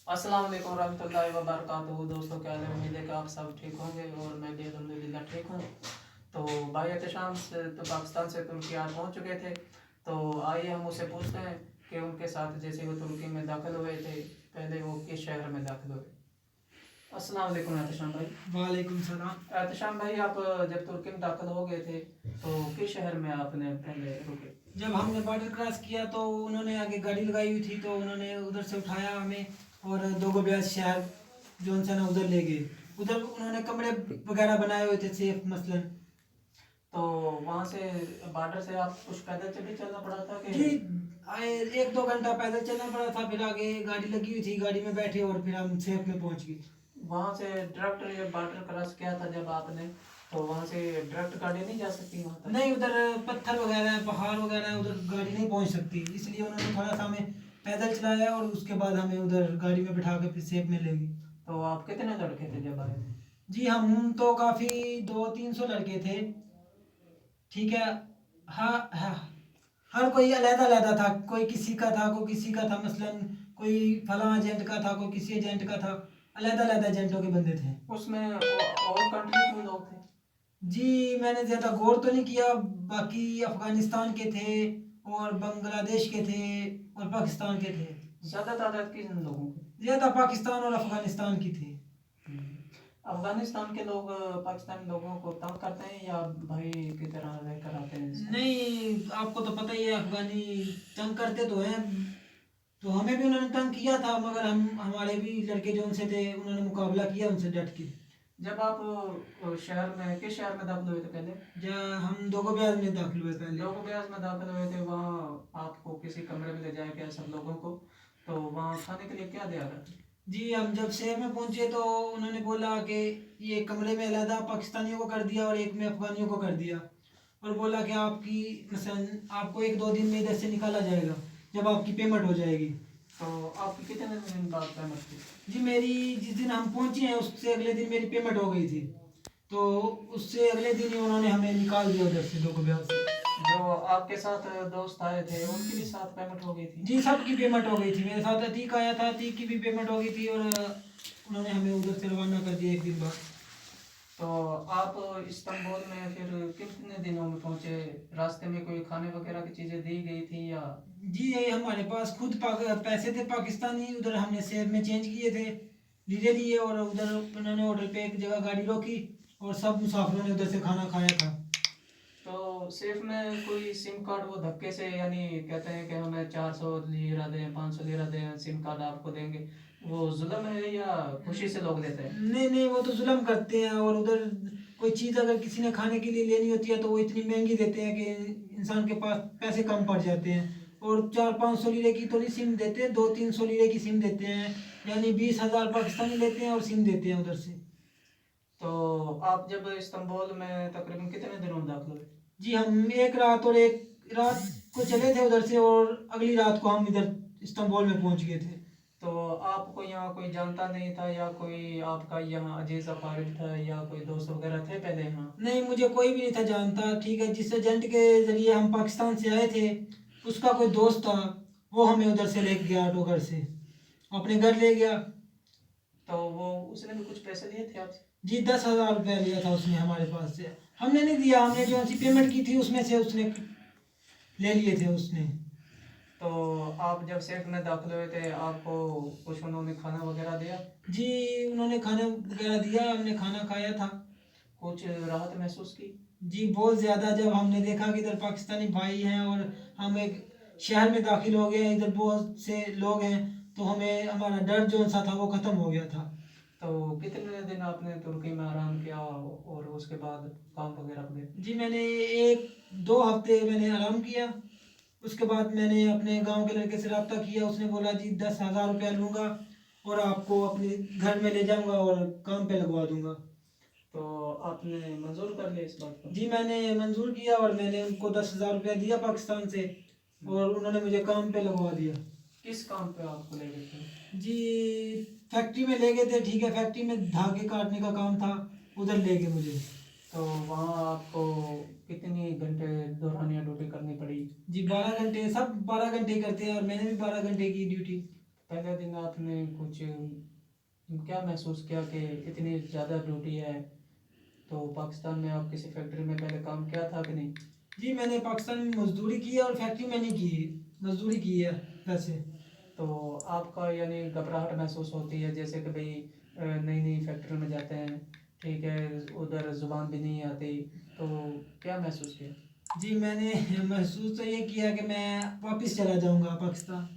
अस्सलाम वालेकुम रहमतुल्लाहि व बरकातुहू। दोस्तों क्या हाल है? उम्मीद है कि आप सब ठीक होंगे और मैं भी अल्हम्दुलिल्लाह ठीक हूँ। तो भाई एहतशाम से तो पाकिस्तान से तुर्की आज पहुँच चुके थे। तो आइए हम उससे पूछते हैं कि उनके साथ जैसे वो तुर्की में दाखिल हुए थे, पहले वो किस शहर में दाखिल हुए। अस्सलाम वालेकुम एहतशाम भाई। वालेकुम सलाम। एहतशाम भाई, आप जब तुर्की में दाखिल हो गए थे तो किस शहर में आपने पहले रुके? जब हमने बॉर्डर क्रॉस किया तो उन्होंने आगे गाड़ी लगाई हुई थी, तो उन्होंने उधर से उठाया हमें और दोगो ब्याज शहर जो उनसे ना उधर ले गए। उधर उन्होंने कमरे वगैरह बनाए हुए थे सेफ मसलन। तो वहाँ से बॉर्डर से आप कुछ पैदल चल चलना पड़ा था कि? जी, आए 1-2 घंटा पैदल चलना पड़ा था, फिर आगे गाड़ी लगी हुई थी, गाड़ी में बैठे और फिर हम सेफ में पहुंच गए। वहाँ से डायरेक्ट ये बॉर्डर क्रॉस किया था जब आपने, तो वहाँ से डायरेक्ट गाड़ी नहीं जा सकती वहाँ तक? नहीं, उधर पत्थर वगैरह है, पहाड़ वगैरह है, उधर गाड़ी नहीं पहुंच सकती, इसलिए उन्होंने थोड़ा सा हमें पैदल चलाया और उसके बाद हमें उधर गाड़ी में बिठा के फिर सेफ में ले गए। तो आप कितने लड़के थे जब आए थे? जी, हम तो काफ़ी 200-300 लड़के थे। ठीक है। हाँ हाँ, हर कोई अलग-अलग था, कोई किसी का था, कोई किसी का था, मसलन कोई फलां एजेंट का था, कोई किसी एजेंट का था, अलग-अलग एजेंटों के बंदे थे। उसमें और कंट्री के लोग थे? जी, मैंने ज़्यादा गौर तो नहीं किया, बाकी अफ़गानिस्तान के थे और बांग्लादेश के थे और पाकिस्तान के थे। ज़्यादा तादाद किन लोगों की? ज़्यादा पाकिस्तान और अफ़गानिस्तान की थी। अफगानिस्तान के लोग पाकिस्तानी लोगों को तंग करते हैं या भाई की तरह रहकर आते हैं इसमें? नहीं, आपको तो पता ही है, अफ़गानी तंग करते तो हैं, तो हमें भी उन्होंने तंग किया था, मगर हम हमारे भी लड़के जो उनसे थे उन्होंने मुकाबला किया उनसे डट के। जब आप शहर में किस शहर में दाखिल हुए थे पहले? जहाँ हम दोगो ब्याज में दाखिल हुए पहले। लोगों ब्याज में दाखिल हुए थे, वहाँ आपको किसी कमरे में ले जाया गया सब लोगों को, तो वहाँ खाने के लिए क्या दिया गया? जी, हम जब शहर में पहुंचे तो उन्होंने बोला कि ये कमरे में अलहदा पाकिस्तानियों को कर दिया और एक में अफगानियों को कर दिया, और बोला कि आपकी मसलन आपको 1-2 दिन में इधर से निकाला जाएगा जब आपकी पेमेंट हो जाएगी। तो आपकी कितने दिन बाद पेमेंट थी? जी, मेरी जिस दिन हम पहुंचे हैं उससे अगले दिन मेरी पेमेंट हो गई थी, तो उससे अगले दिन ही उन्होंने हमें निकाल दिया उधर से दोगो ब्याज से। जो आपके साथ दोस्त आए थे उनकी भी साथ पेमेंट हो गई थी? जी, सबकी पेमेंट हो गई थी, मेरे साथ अतीक आया था, अतीक की भी पेमेंट हो गई थी और उन्होंने हमें उधर से रवाना कर दिया 1 दिन बाद। तो आप इस्तांबुल में फिर कितने दिनों में पहुंचे? रास्ते में कोई खाने वगैरह की चीज़ें दी गई थी या? जी, ये हमारे पास खुद पैसे थे पाकिस्तानी, उधर हमने सेब में चेंज किए थे, लीरे लिए, और उधर उन्होंने होटल पे एक जगह गाड़ी रोकी और सब मुसाफिरों ने उधर से खाना खाया था। तो सेफ में कोई सिम कार्ड वो धक्के से, यानी कहते हैं कि हमें 400 लीरा दें, 500 लीरा दें, सिम कार्ड आपको देंगे, वो जुल्म है या खुशी से लोग देते हैं? नहीं नहीं, वो तो जुल्म करते हैं, और उधर कोई चीज़ अगर किसी ने खाने के लिए लेनी होती है तो वो इतनी महंगी देते हैं कि इंसान के पास पैसे कम पड़ जाते हैं, और 400-500 लीरे की तो नहीं सिम देते, 200-300 लीरे की सिम देते हैं, यानी 20,000 पाकिस्तानी लेते हैं और सिम देते हैं उधर से। तो आप जब इस्तांबुल में तकरीबन कितने दिनों में दाखिल हुए? जी, हम एक रात और एक रात को चले थे उधर से, और अगली रात को हम इधर इस्तांबुल में पहुंच गए थे। तो आपको यहाँ कोई जानता नहीं था या कोई आपका यहाँ अजीज अकारिब था या कोई दोस्त वगैरह थे पहले यहाँ? नहीं, मुझे कोई भी नहीं था जानता। ठीक है, जिस एजेंट के ज़रिए हम पाकिस्तान से आए थे उसका कोई दोस्त था, वो हमें उधर से लेके गया, ऑटो घर से अपने घर ले गया। तो वो उसने भी कुछ पैसे लिए थे आपसे? जी, 10,000 रुपया लिया था उसने हमारे पास से, हमने नहीं दिया, हमने जो सी पेमेंट की थी उसमें से उसने ले लिए थे उसने। तो आप जब सेफ में दाखिल हुए थे आपको कुछ उन्होंने खाना वगैरह दिया? जी, उन्होंने खाना वगैरह दिया, हमने खाना खाया था। कुछ राहत महसूस की? जी, बहुत ज़्यादा, जब हमने देखा कि इधर पाकिस्तानी भाई हैं और हम एक शहर में दाखिल हो गए हैं, इधर बहुत से लोग हैं, तो हमें हमारा डर जो सा था वो ख़त्म हो गया था। तो कितने दिन आपने तुर्की में आराम किया और उसके बाद काम वगैरह पे गए? जी, मैंने 1-2 हफ्ते मैंने आराम किया, उसके बाद मैंने अपने गांव के लड़के से रब्ता किया, उसने बोला जी 10,000 रुपया लूँगा और आपको अपने घर में ले जाऊँगा और काम पे लगवा दूँगा। तो आपने मंजूर कर लिया इस बात को? जी, मैंने मंजूर किया और मैंने उनको 10,000 रुपया दिया पाकिस्तान से, और उन्होंने मुझे काम पे लगवा दिया। किस काम पे आपको ले गए थे? जी, फैक्ट्री में ले गए थे। ठीक है, फैक्ट्री में धागे काटने का काम था, उधर ले गए मुझे। तो वहाँ आपको कितनी घंटे दौरानिया ड्यूटी करनी पड़ी? जी, 12 घंटे, सब 12 घंटे करते हैं और मैंने भी 12 घंटे की ड्यूटी। पहले दिन आपने कुछ क्या महसूस किया कि इतनी ज़्यादा ड्यूटी है? तो पाकिस्तान में आप किसी फैक्ट्री में पहले काम किया था कि नहीं? जी मैंने पाकिस्तान में मजदूरी की है और फैक्ट्री में नहीं की, मजदूरी की है वैसे। तो आपका यानी घबराहट महसूस होती है जैसे कि भाई नई नई फैक्ट्री में जाते हैं, ठीक है, उधर ज़ुबान भी नहीं आती, तो क्या महसूस किया? जी मैंने महसूस तो ये किया कि मैं वापस चला जाऊंगा पाकिस्तान।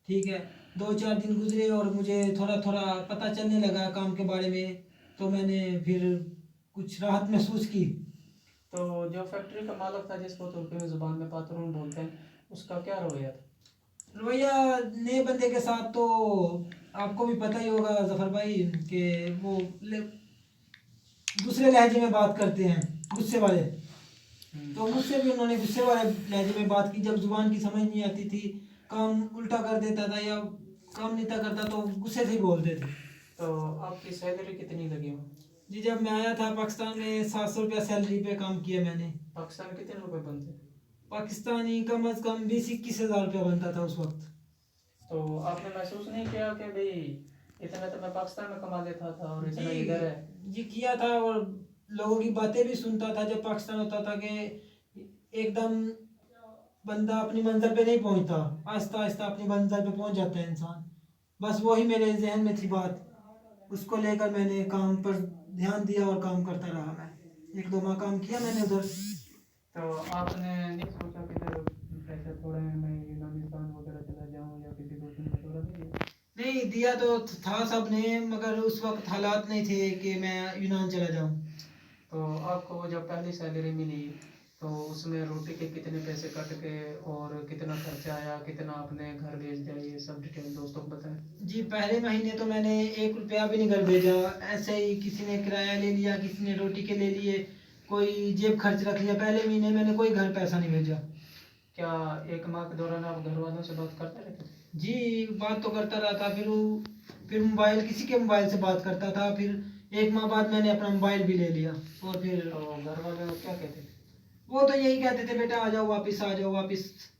ठीक है, 2-4 दिन गुजरे और मुझे थोड़ा थोड़ा पता चलने लगा काम के बारे में, तो मैंने फिर कुछ राहत महसूस की। तो जो फैक्ट्री का मालिक था जिसको तुर्की में ज़ुबान में पातरून बोलते हैं, उसका क्या रवैया था? रवैया नए बंदे के साथ तो आपको भी पता ही होगा जफर भाई कि वो दूसरे लहजे में बात करते हैं, गुस्से वाले। तो मुझसे भी उन्होंने गुस्से वाले लहजे में बात की, जब जुबान की समझ नहीं आती थी, काम उल्टा कर देता था या काम नहीं था करता तो गुस्से से ही बोलते थे। तो आपकी सैलरी कितनी लगी हो? जी जब मैं आया था पाकिस्तान में 700 रुपया सैलरी पे काम किया मैंने। पाकिस्तान में कितने रुपए बनते? पाकिस्तानी कम अज कम 20-21 हज़ार रुपया बनता था उस वक्त। तो आपने महसूस नहीं किया कि भाई इतना तो मैं पाकिस्तान में कमा लेता था और इतना जी इधर है? जी किया था, और लोगों की बातें भी सुनता था जब पाकिस्तान होता था कि एकदम बंदा अपनी मंजिल पे नहीं पहुंचता, आहिस्ता आहिस्ता अपनी मंजिल पे पहुंच जाता है इंसान। बस वही मेरे जहन में थी बात, उसको लेकर मैंने काम पर ध्यान दिया और काम करता रहा। मैं 1-2 माह काम किया मैंने उधर। तो आपने नहीं सोचा कि जब पैसे थोड़े हैं मैं यूनानिस्तान वगैरह चला जाऊँ या किसी दोस्त ने मशवरा नहीं दिया? नहीं दिया तो था सबने, मगर उस वक्त हालात नहीं थे कि मैं यूनान चला जाऊं। तो आपको वो जब पहली सैलरी मिली तो उसमें रोटी के कितने पैसे कट के और कितना खर्चा आया, कितना आपने घर भेज दिया, ये सब डिटेल दोस्तों को बताएं। जी पहले महीने तो मैंने 1 रुपया भी नहीं घर भेजा, ऐसे ही किसी ने किराया ले लिया, किसी ने रोटी के ले लिए, कोई जेब खर्च रख लिया। पहले महीने मैंने कोई घर पैसा नहीं भेजा। क्या एक माह के दौरान आप घर वालों से बात करते रहते थे? जी बात तो करता रहा था, फिर मोबाइल किसी के मोबाइल से बात करता था। फिर 1 माह बाद मैंने अपना मोबाइल भी ले लिया। और फिर तो घर वाले लोग क्या कहते थे? वो तो यही कहते थे, बेटा आ जाओ वापस, आ जाओ वापस।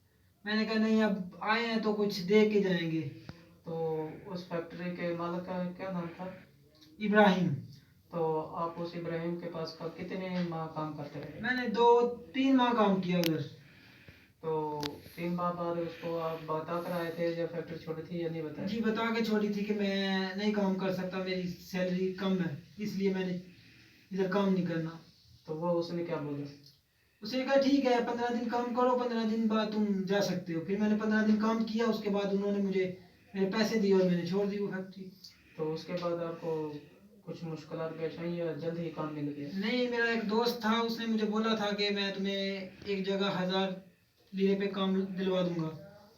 मैंने कहा नहीं, अब आए हैं तो कुछ दे के जाएंगे। तो उस फैक्ट्री के मालिक का क्या नाम था? इब्राहिम। तो आप उस इब्राहिम के पास का कितने माह काम करते रहे? मैंने 2-3 माह काम किया उधर। तो 3 माह बाद उसको आप बता कर आए थे या फैक्ट्री छोड़ी थी या नहीं बताया? जी बता के छोड़ी थी कि मैं नहीं काम कर सकता, मेरी सैलरी कम है, इसलिए मैंने इधर काम नहीं करना। तो वो उसने क्या बोला? उसने कहा ठीक है 15 दिन काम करो, 15 दिन बाद तुम जा सकते हो। फिर मैंने 15 दिन काम किया, उसके बाद उन्होंने मुझे मेरे पैसे दिए और मैंने छोड़ दी वो फैक्ट्री। तो उसके बाद आपको कुछ मुश्किलात पेश आई या जल्द ही काम मिल गया? नहीं, मेरा एक दोस्त था, उसने मुझे बोला था कि मैं तुम्हें एक जगह 1000 लिरे पे काम दिलवा दूंगा।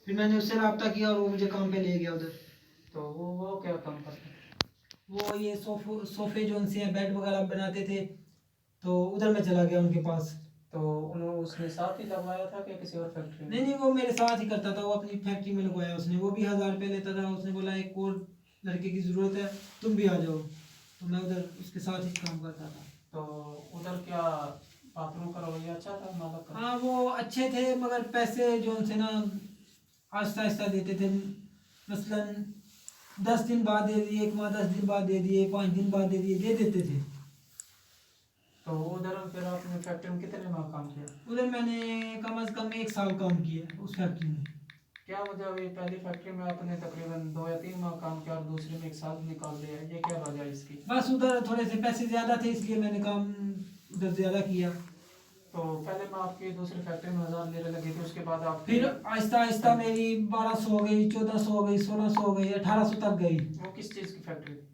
फिर मैंने उससे रब्ता किया और वो मुझे काम पे ले गया उधर। तो वो क्या काम करते हैं? वो ये सोफे जो उनसे बेड वगैरह बनाते थे, तो उधर मैं चला गया उनके पास। तो उन्होंने उसने साथ ही लगवाया था कि किसी और फैक्ट्री नहीं में? नहीं, वो मेरे साथ ही करता था, वो अपनी फैक्ट्री में लगवाया उसने। वो भी 1000 रुपये लेता था। उसने बोला एक और लड़के की ज़रूरत है, तुम भी आ जाओ। तो मैं उधर उसके साथ ही काम करता था। तो उधर क्या पात्रों का रवैया अच्छा था मालक का? हाँ वो अच्छे थे, मगर पैसे जो उनसे ना आहिस्ता आहिस्ता देते थे। मसलन 10 दिन बाद दे दिए, 1 माह 10 दिन बाद दे दिए, 5 दिन बाद दे दिए, दे देते थे। तो उधर फिर आपने फैक्ट्री में कितने माह काम किया? उधर मैंने कम अज़ कम 1 साल काम किया उस फैक्ट्री में। क्या वजह हुई पहली फैक्ट्री में आपने तकरीबन 2 या 3 माह काम किया और दूसरी में 1 साल निकाल लिया, ये क्या वजह है इसकी? बस उधर थोड़े से पैसे ज़्यादा थे, इसलिए मैंने काम उधर ज़्यादा किया। तो पहले में आपकी दूसरी फैक्ट्री में 1000 लिरे लगी थी, उसके बाद आप फिर आहिस्ता आहिस्ता मेरी 1200 हो गई, 1400 हो गई, 1600 हो गई, 1800 तक गई। वो किस चीज़ की फैक्ट्री थी?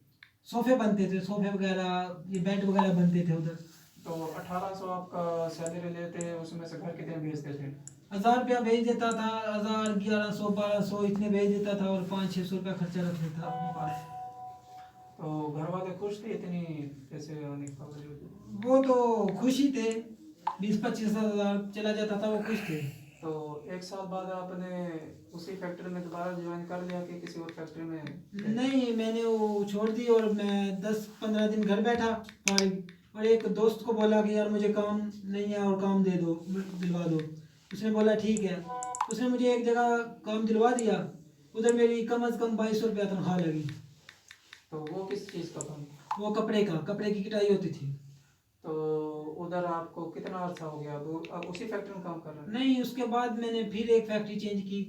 सोफे बनते थे, सोफे वगैरह, ये बेड वगैरह बनते थे उधर। तो 1800 आपका सैलरी लेते, उसमें से घर कितने भेजते थे? 1000 रुपया भेज देता था, 1000, 1100, 1200 इतने भेज देता था, और 500-600 रुपया खर्चा रख लेता था अपने पास। तो घर वाले खुश थे इतनी पैसे आने के बावजूद? वो तो खुश ही थे, 20-25 हज़ार चला जाता था, वो खुश थे। तो 1 साल बाद आपने उसी फैक्ट्री में दोबारा ज्वाइन कर लिया कि किसी और फैक्ट्री में गए? नहीं, मैंने वो छोड़ दी और मैं 10-15 दिन घर बैठा और एक दोस्त को बोला कि यार मुझे काम नहीं है और काम दे दो, दिलवा दो। उसने बोला ठीक है। उसने मुझे एक जगह काम दिलवा दिया। उधर मेरी कम से कम 2200 रुपया तनख्वाह लगी। तो वो किस चीज़ का काम? वो कपड़े की कटाई होती थी। तो उधर आपको कितना अर्सा हो गया? अब उसी फैक्ट्री में काम कर रहे हैं? नहीं, उसके बाद मैंने फिर एक फैक्ट्री चेंज की।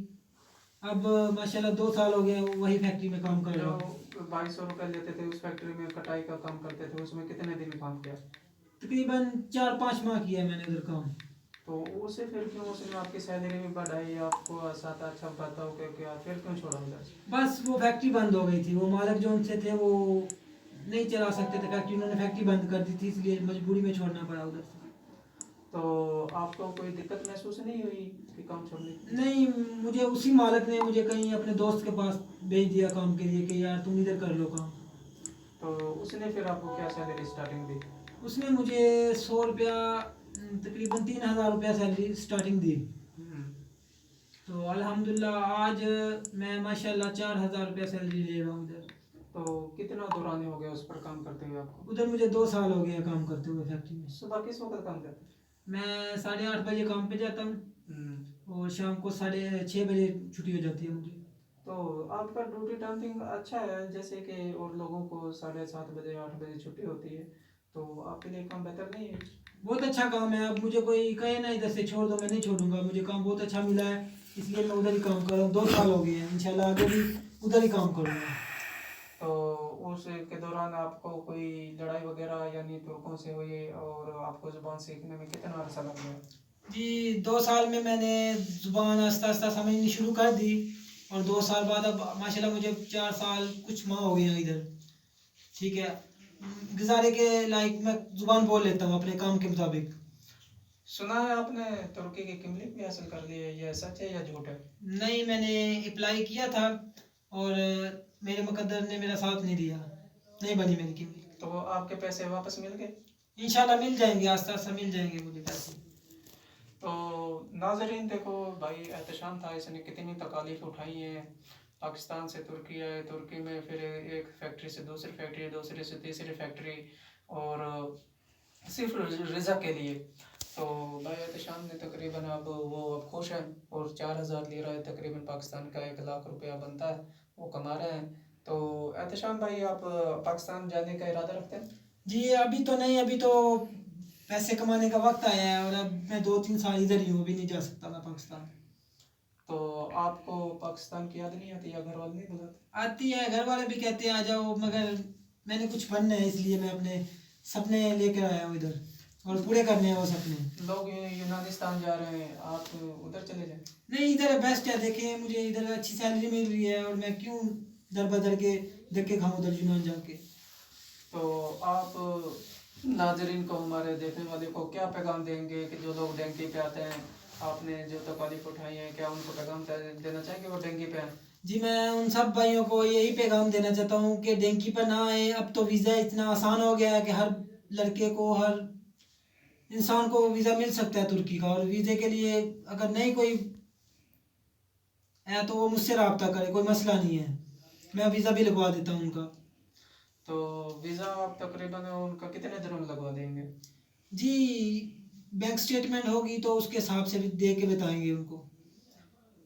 अब माशाल्लाह 2 साल हो गए वही फैक्ट्री में काम कर रहा हूँ। जो 2200 रुपये लेते थे उस फैक्ट्री में कटाई का काम करते थे, उसमें कितने दिन काम किया? तकरीबन 4-5 माह किया मैंने उधर काम। तो उसे फिर क्यों उसने आपकी सैलरी भी बढ़ाई, आपको साथ अच्छा बताता हो क्या, फिर क्यों छोड़ा उधर से? बस वो फैक्ट्री बंद हो गई थी, वो मालिक जो उनसे थे वो नहीं चला सकते थे फैक्ट्री, उन्होंने फैक्ट्री बंद कर दी थी, इसलिए मजबूरी में छोड़ना पड़ा उधर से। तो आपको कोई दिक्कत महसूस नहीं हुई कि काम छोड़ने की? नहीं, मुझे उसी मालिक ने मुझे कहीं अपने दोस्त के पास भेज दिया काम के लिए कि यार तुम इधर कर लो काम। तो उसने फिर आपको क्या सैलरी स्टार्टिंग दी? उसने मुझे 100 रुपया, तकरीबन 3000 रुपया सैलरी स्टार्टिंग दी। हम्म। तो अल्हम्दुलिल्लाह आज मैं माशाल्लाह 4000 रुपया सैलरी ले रहा हूँ उधर। तो कितना दौरान हो गया उस पर काम करते हुए आपको? उधर मुझे 2 साल हो गए काम करते हुए फैक्ट्री में। सुबह किस वक्त काम करते हैं? मैं 8:30 बजे काम पे जाता हूँ हम्म। और शाम को 6:30 बजे छुट्टी हो जाती है मुझे। तो आपका ड्यूटी टाइमिंग अच्छा है, जैसे कि और लोगों को 7:30 बजे 8 बजे छुट्टी होती है, तो आपके लिए काम बेहतर नहीं है? बहुत अच्छा काम है। अब मुझे कोई कहे ना इधर से छोड़ दो, मैं नहीं छोड़ूंगा। मुझे काम बहुत अच्छा मिला है, इसलिए मैं उधर ही काम कर रहा हूँ। 2 साल हो गए हैं, इंशाल्लाह आगे भी उधर ही काम करूँगा। तो उस के दौरान आपको कोई लड़ाई वगैरह यानी तुर्कों से हुई, और आपको जुबान सीखने में कितना अरसा लग गया? जी, 2 साल में मैंने ज़ुबान आस्ता आस्ता समझनी शुरू कर दी, और 2 साल बाद अब माशाल्लाह मुझे 4 साल कुछ माह हो गए हैं इधर। ठीक है, गुजारे के लायक मैं ज़ुबान बोल लेता हूँ अपने काम के मुताबिक। सुना है आपने तुर्की की किमली भी हासिल कर ली है, यह सच है या झूठ है? नहीं, मैंने अप्लाई किया था और मेरे मुकद्दर ने मेरा साथ नहीं दिया, नहीं बनी मेरी कीमत। तो आपके पैसे वापस मिल गए? इंशाल्लाह मिल जाएंगे, आस्ता आस्ता मिल जाएंगे मुझे पैसे। तो नाजरीन देखो, भाई एहतशाम था, इसने कितनी तकालीफ उठाई है। पाकिस्तान से तुर्की आए, तुर्की में फिर एक फैक्ट्री से दूसरी फैक्ट्री, दूसरी से तीसरी फैक्ट्री, और सिर्फ रिज़ा के लिए। तो भाई एहतशाम ने तकरीबन अब खुश है, और 4000 ले रहा है, तकरीबन पाकिस्तान का 1 लाख रुपया बनता है, वो कमा रहे हैं। तो एहतशाम भाई, आप पाकिस्तान जाने का इरादा रखते हैं? जी अभी तो नहीं, अभी तो पैसे कमाने का वक्त आया है, और अब मैं 2-3 साल इधर ही हूँ, अभी नहीं जा सकता मैं पाकिस्तान। तो आपको पाकिस्तान की याद नहीं आती, या घर वाले नहीं बुलाते? आती है, घर वाले भी कहते हैं आ जाओ, मगर मैंने कुछ बनना है, इसलिए मैं अपने सपने लेकर आया हूँ इधर, और पूरे करने हैं वो सपने। लोग यूनानिस्तान जा रहे हैं, आप उधर चले जाएं। नहीं, इधर बेस्ट है। देखें, मुझे इधर अच्छी सैलरी मिल रही है, और मैं क्यों दर बदर के धक्के खाऊं उधर यूनान जाके। तो आप नाजरीन को, हमारे देखने वाले को क्या पैगाम देंगे कि जो लोग डेंगू पे आते हैं, आपने जो तकालीफ उठाई है, क्या उनको पैगाम देना चाहेंगे वो डेंगू पे आए? जी, मैं उन सब भाइयों को यही पैगाम देना चाहता हूँ कि डेंकी पर ना आए। अब तो वीज़ा इतना आसान हो गया है कि हर लड़के को, हर इंसान को वीज़ा मिल सकता है तुर्की का। और वीज़े के लिए अगर नहीं कोई है तो वो मुझसे रब्ता करे, कोई मसला नहीं है, मैं वीज़ा भी लगवा देता हूँ उनका। तो वीज़ा आप तकरीबन उनका कितने दिनों में लगवा देंगे? जी, बैंक स्टेटमेंट होगी तो उसके हिसाब से भी दे के बताएंगे उनको।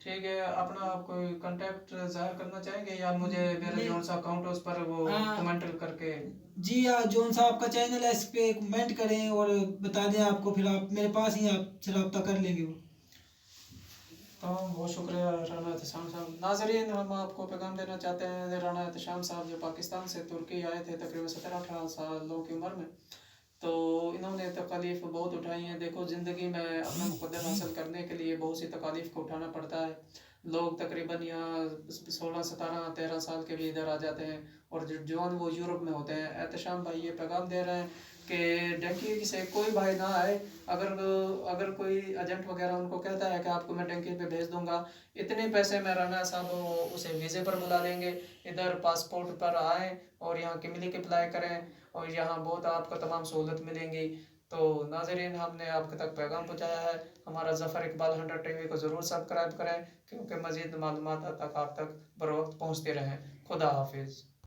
ठीक है, अपना आप कोई कांटेक्ट जाहिर करना चाहेंगे, या मुझे मेरा नहीं। जो सा अकाउंट है उस पर वो हाँ। कमेंट करके? जी हाँ, जोन सा आपका चैनल है इस पे कमेंट करें और बता दें आपको, फिर आप मेरे पास ही आपसे रब्ता कर लेंगे वो। तो बहुत शुक्रिया राना एहतशाम साहब। नाजरीन, हम आपको पैगाम देना चाहते हैं, राना एहतशाम साहब जो पाकिस्तान से तुर्की आए थे तकरीबन 17-18 सालों की उम्र में, तो इन्होंने तकालीफ बहुत उठाई हैं। देखो, ज़िंदगी में अपना मुक़द्दर हासिल करने के लिए बहुत सी तकालीफ को उठाना पड़ता है। लोग तकरीबन यहाँ 16, 17, 13 साल के भी इधर आ जाते हैं, और जो जवान वो यूरोप में होते हैं। एहतशाम भाई ये पैगाम दे रहे हैं कि डंकी से कोई भाई ना आए। अगर अगर कोई एजेंट वगैरह उनको कहता है कि आपको मैं डंकी पे भेज दूंगा, इतने पैसे में राना साहब उसे वीज़े पर बुला लेंगे, इधर पासपोर्ट पर आएँ और यहाँ किमली के अप्लाई करें, और यहाँ बहुत आपको तमाम सहूलत मिलेंगी। तो नाजरीन, हमने आपके तक पैगाम पहुँचाया है। हमारा ज़फ़र इकबाल 100 टीवी को ज़रूर सब्सक्राइब करें, क्योंकि मज़ीद मालूमात तक आप तक बर वक्त पहुँचते रहें। खुदा हाफिज़।